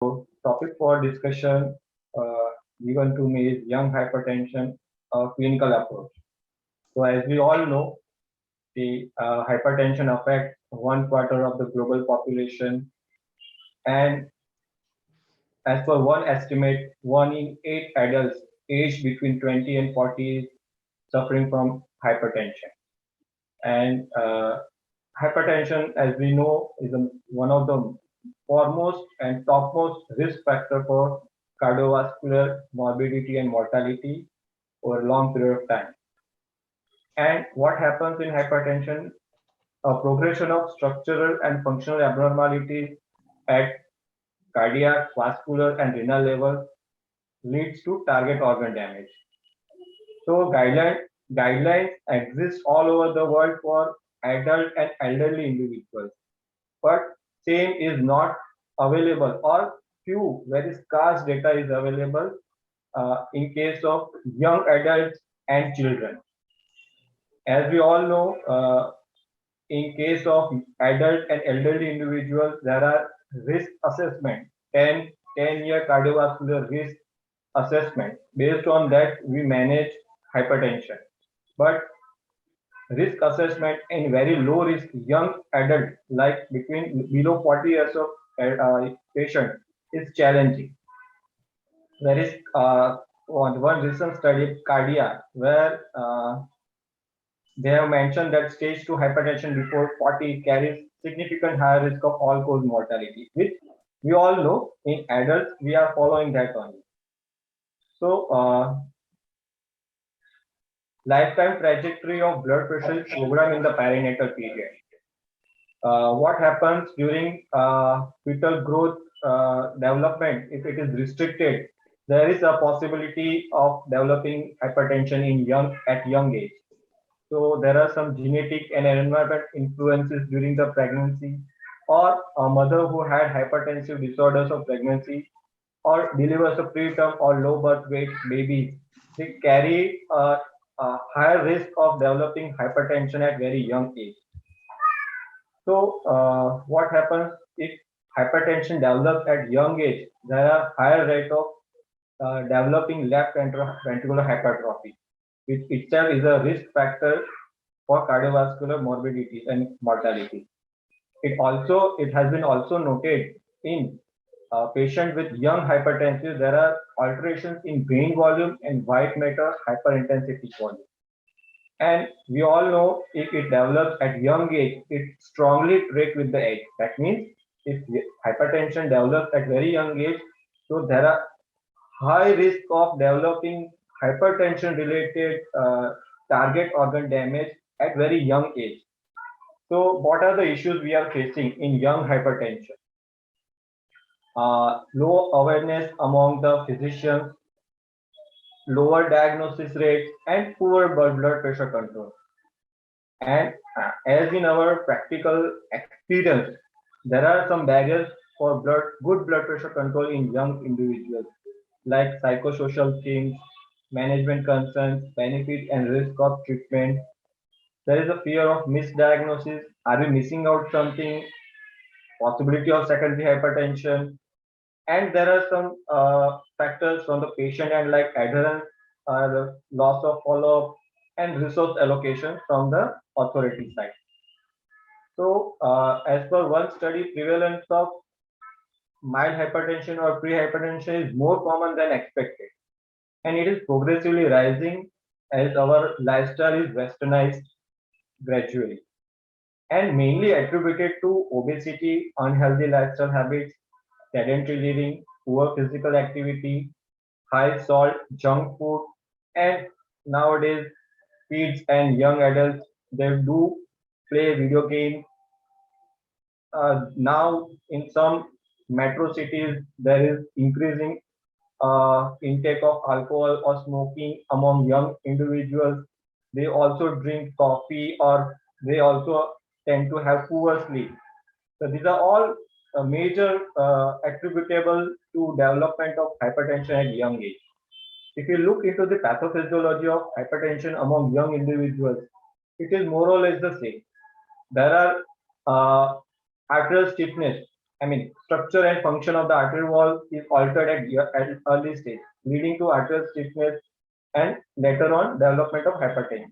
Topic for discussion given to me is young hypertension, clinical approach. So as we all know, the hypertension affects one quarter of the global population, and as per one estimate, 1 in 8 adults aged between 20 and 40 is suffering from hypertension. And hypertension, as we know, is one of the foremost and topmost risk factor for cardiovascular morbidity and mortality over a long period of time. And what happens in hypertension? A progression of structural and functional abnormalities at cardiac, vascular, and renal level leads to target organ damage. So guidelines exist all over the world for adult and elderly individuals, but same is not available, or few very scarce data is available in case of young adults and children. As we all know, in case of adult and elderly individuals, there are risk assessment, 10-year cardiovascular risk assessment. Based on that, we manage hypertension. But risk assessment in very low risk young adult, like between below 40 years of patient, is challenging. There is one recent study, Cardia, where they have mentioned that stage 2 hypertension before 40 carries significant higher risk of all-cause mortality, which we all know in adults, we are following that only. So, lifetime trajectory of blood pressure is programmed in the perinatal period. What happens during fetal growth development, if it is restricted, there is a possibility of developing hypertension at young age. So there are some genetic and environment influences during the pregnancy, or a mother who had hypertensive disorders of pregnancy, or delivers a preterm or low birth weight babies. They carry a higher risk of developing hypertension at very young age. So what happens if hypertension develops at young age? There are higher rate of developing left ventricular hypertrophy, which itself is a risk factor for cardiovascular morbidity and mortality. It has been also noted in patients with young hypertension, there are alterations in vein volume and white matter hyperintensity volume. And we all know if it develops at young age, it strongly tracks with the age. That means if hypertension develops at very young age, so there are high risk of developing hypertension related target organ damage at very young age. So what are the issues we are facing in young hypertension? Low awareness among the physicians, lower diagnosis rates, and poor blood pressure control. And as in our practical experience, there are some barriers for good blood pressure control in young individuals, like psychosocial things, management concerns, benefit and risk of treatment. There is a fear of misdiagnosis. Are we missing out something? Possibility of secondary hypertension. And there are some factors from the patient and like adherence, loss of follow-up, and resource allocation from the authority side. So as per one study, prevalence of mild hypertension or pre-hypertension is more common than expected. And it is progressively rising as our lifestyle is westernized gradually. And mainly attributed to obesity, unhealthy lifestyle habits, sedentary living, poor physical activity, high salt, junk food, and nowadays kids and young adults, they do play video games. Now in some metro cities, there is increasing intake of alcohol or smoking among young individuals. They also drink coffee, or they also tend to have poor sleep. So these are all major attributable to development of hypertension at young age. If you look into the pathophysiology of hypertension among young individuals, it is more or less the same. There are arterial stiffness structure and function of the arterial wall is altered at early stage, leading to arterial stiffness and later on development of hypertension.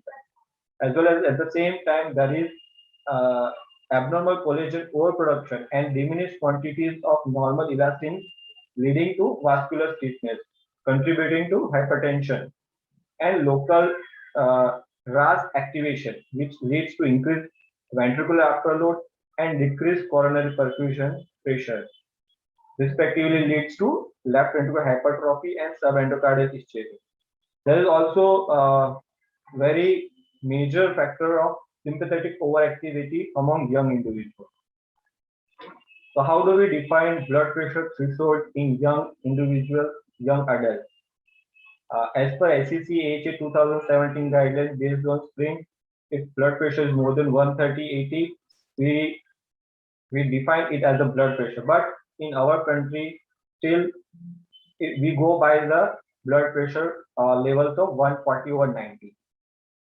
As well as at the same time, there is uh, abnormal collagen overproduction and diminished quantities of normal elastin, leading to vascular stiffness, contributing to hypertension and local RAS activation, which leads to increased ventricular afterload and decreased coronary perfusion pressure, respectively leads to left ventricular hypertrophy and subendocardial ischemia. There is also a very major factor of sympathetic overactivity among young individuals. So how do we define blood pressure threshold in young individuals, young adults? As per IACC AHA 2017 guidelines based on sprint, if blood pressure is more than 130/80, we define it as a blood pressure. But in our country, still we go by the blood pressure levels of 140/90.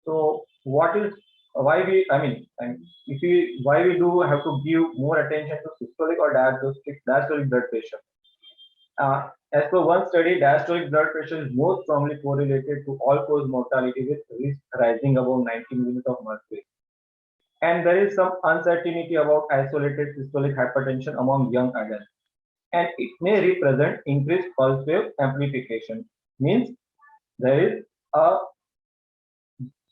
So what is why we and if we why we do have to give more attention to systolic or diastolic blood pressure? As per one study, diastolic blood pressure is more strongly correlated to all-cause mortality with risk rising above 90 mm of mercury. And there is some uncertainty about isolated systolic hypertension among young adults, and it may represent increased pulse wave amplification. Means there is a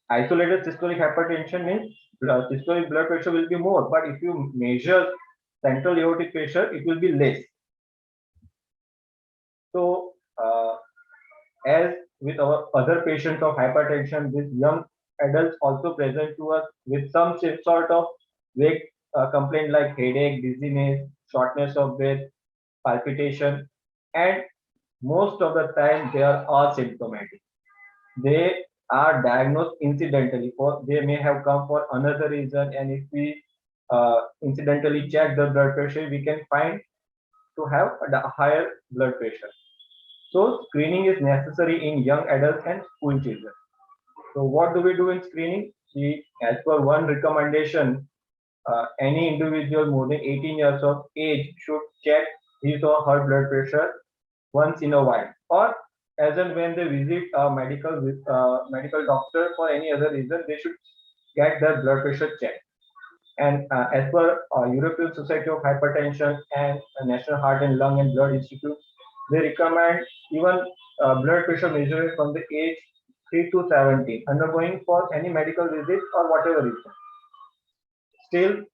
isolated systolic hypertension means systolic blood pressure will be more, but if you measure central aortic pressure, it will be less. So, as with our other patients of hypertension, these young adults also present to us with some sort of vague complaint like headache, dizziness, shortness of breath, palpitation, and most of the time they are asymptomatic. They are diagnosed incidentally, or they may have come for another reason, and if we incidentally check the blood pressure, we can find to have a higher blood pressure. So screening is necessary in young adults and school children. So what do we do in screening? See, as per one recommendation, any individual more than 18 years of age should check his or her blood pressure once in a while, or as and when they visit a medical doctor for any other reason, they should get their blood pressure checked. And as per European Society of Hypertension and National Heart and Lung and Blood Institute, they recommend even blood pressure measurement from the age 3 to 17, undergoing for any medical visit or whatever reason. Still,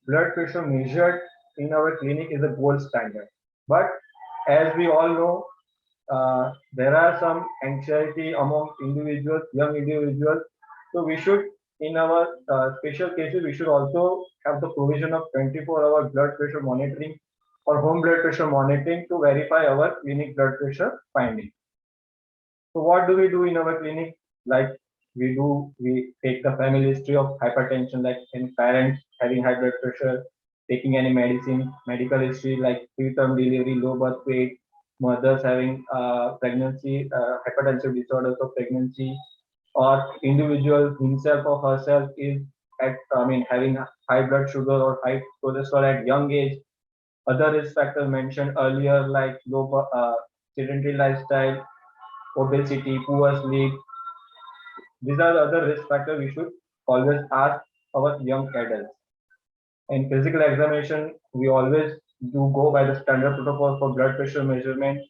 blood pressure measured in our clinic is a gold standard. But as we all know, there are some anxiety among individuals, young individuals. So we should, in our special cases, we should also have the provision of 24-hour blood pressure monitoring or home blood pressure monitoring to verify our clinic blood pressure finding. So what do we do in our clinic? Like we take the family history of hypertension, like any parents having high blood pressure, taking any medicine, medical history like preterm delivery, low birth weight, mothers having pregnancy, hypertensive disorders of pregnancy, or individual himself or herself is having high blood sugar or high cholesterol at young age. Other risk factors mentioned earlier like sedentary lifestyle, obesity, poor sleep. These are the other risk factors we should always ask our young adults. In physical examination, we always do go by the standard protocol for blood pressure measurement.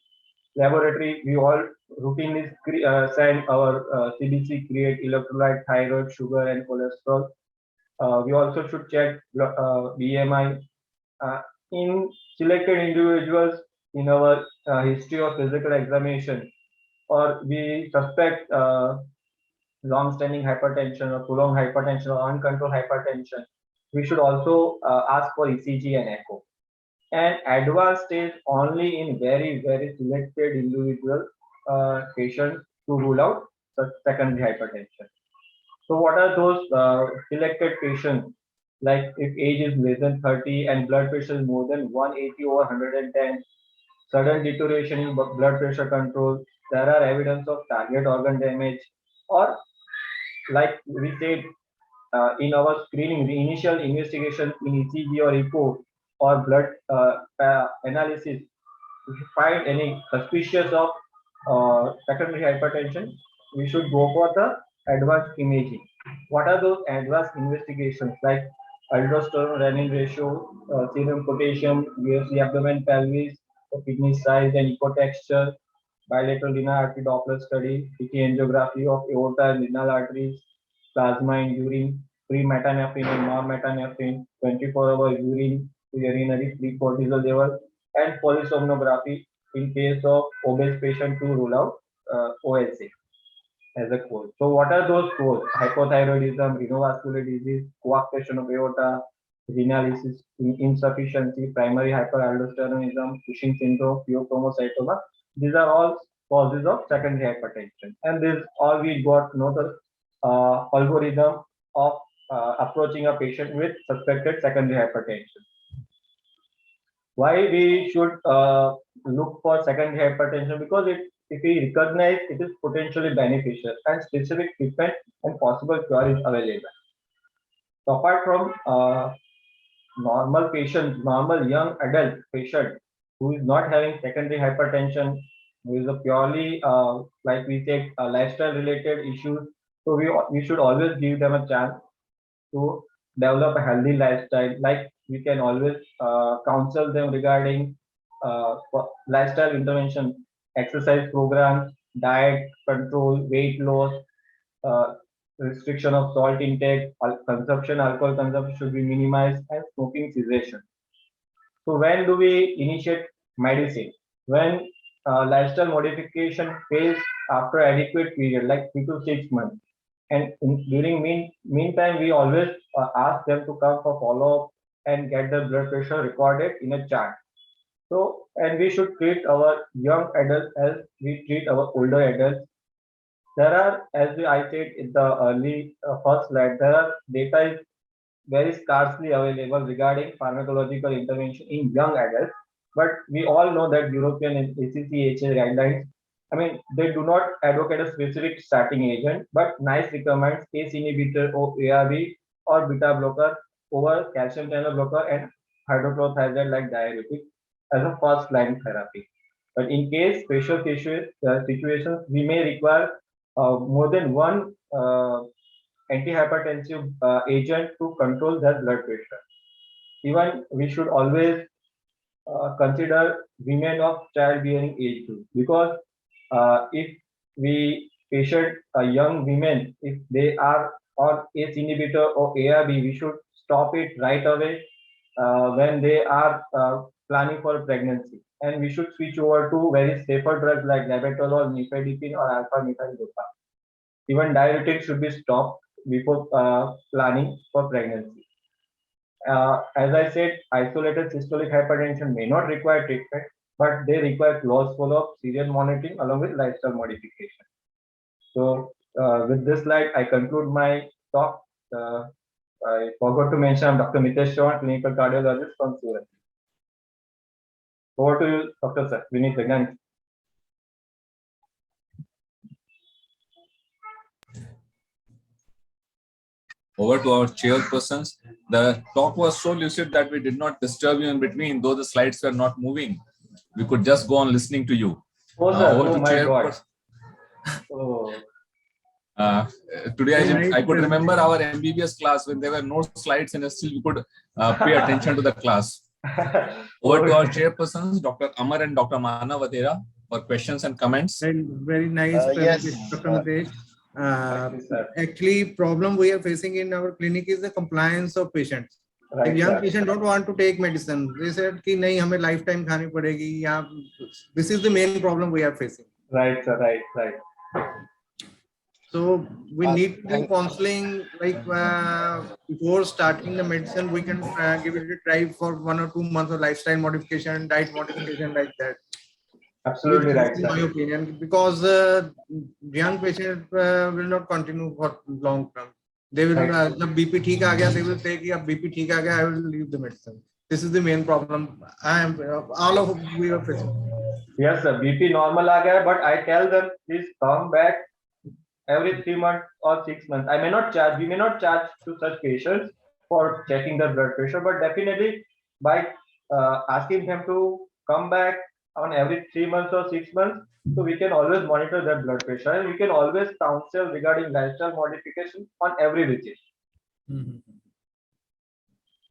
Laboratory, we all routinely send our CBC, create electrolyte, thyroid, sugar, and cholesterol. We also should check BMI in selected individuals in our history of physical examination, or we suspect long-standing hypertension or prolonged hypertension or uncontrolled hypertension. We should also ask for ECG and echo. And advanced stage only in very, very selected individual patients to rule out secondary hypertension. So what are those selected patients? Like if age is less than 30 and blood pressure is more than 180 over 110, sudden deterioration in blood pressure control, there are evidence of target organ damage, or like we said in our screening, the initial investigation in ECG or echo, or blood analysis, if you find any suspicious of secondary hypertension, we should go for the advanced imaging. What are those advanced investigations like aldosterone renin ratio, serum potassium, UFC abdomen pelvis, kidney size and echo texture, bilateral renal artery Doppler study, CT angiography of aorta and renal arteries, plasma in urine, pre-metanephrine and normetanephrine, 24-hour urine to urinary free cortisol level, and polysomnography in case of obese patient to rule out OSA as a cause. So what are those causes? Hypothyroidism, renovascular disease, coarctation of aorta, renal insufficiency, primary hyperaldosteronism, Cushing syndrome, pheochromocytoma. These are all causes of secondary hypertension. And this all we got know the algorithm of approaching a patient with suspected secondary hypertension. Why we should look for secondary hypertension? Because if we recognize it is potentially beneficial and specific treatment and possible cure is available. So apart from normal patient, normal young adult patient who is not having secondary hypertension, who is a purely like we say lifestyle related issues, so we should always give them a chance to develop a healthy lifestyle. Like we can always counsel them regarding lifestyle intervention, exercise programs, diet control, weight loss, uh, restriction of salt intake, consumption, alcohol consumption should be minimized, and smoking cessation. So when do we initiate medicine? When lifestyle modification fails after adequate period, like 3 to 6 months. And during meantime, we always ask them to come for follow-up and get the blood pressure recorded in a chart. So, and we should treat our young adults as we treat our older adults. There are, as I said in the early first slide, there are data is very scarcely available regarding pharmacological intervention in young adults. But we all know that European and ACC/AHA guidelines, I mean, they do not advocate a specific starting agent, but NICE recommends ACE inhibitor or ARB or beta blocker over calcium channel blocker and hydrochlorothiazide like diuretic as a first line therapy. But in case special situations, we may require more than one antihypertensive agent to control their blood pressure. Even we should always consider women of childbearing age group, because if we patient young women, if they are on ACE inhibitor or ARB, we should stop it right away when they are planning for pregnancy, and we should switch over to very safer drugs like labetalol, nifedipine, or alpha methyl. Even diuretics should be stopped before planning for pregnancy. As I said, isolated systolic hypertension may not require treatment, but they require close follow-up, serial monitoring, along with lifestyle modification. So, with this slide, I conclude my talk. I forgot to mention I'm Dr. Mitesh Chauhan, clinical cardiologist from Surat. Over to you, Dr. Jagnany. Over to our chairpersons. The talk was so lucid that we did not disturb you in between, though the slides were not moving. We could just go on listening to you. Oh, sir. Oh, my God. Today I could remember our MBBS class when there were no slides and still we could pay attention to the class. Over to our chairpersons, Dr. Amar and Dr. Mana Vatera, for questions and comments. Very nice, Dr. Mitesh. Actually, problem we are facing in our clinic is the compliance of patients. Right, young patient don't want to take medicine. They said कि नहीं हमें lifetime खानी पड़ेगी. या this is the main problem we are facing. Right, sir. Right. So we need to do counseling like before starting the medicine. We can give it a try for 1 or 2 months of lifestyle modification, diet modification like that. Absolutely right, in my opinion, because young patient will not continue for long term. They will, जब BP ठीक आ गया, they will say कि अब BP ठीक आ गया, I will leave the medicine. This is the main problem. All of we are facing. Yes, sir. BP normal आ गया, but I tell them please come back every 3 months or 6 months. I may not charge. We may not charge to such patients for checking their blood pressure, but definitely by asking them to come back on every 3 months or 6 months. So we can always monitor their blood pressure, and we can always counsel regarding lifestyle modification on every visit. Mhm.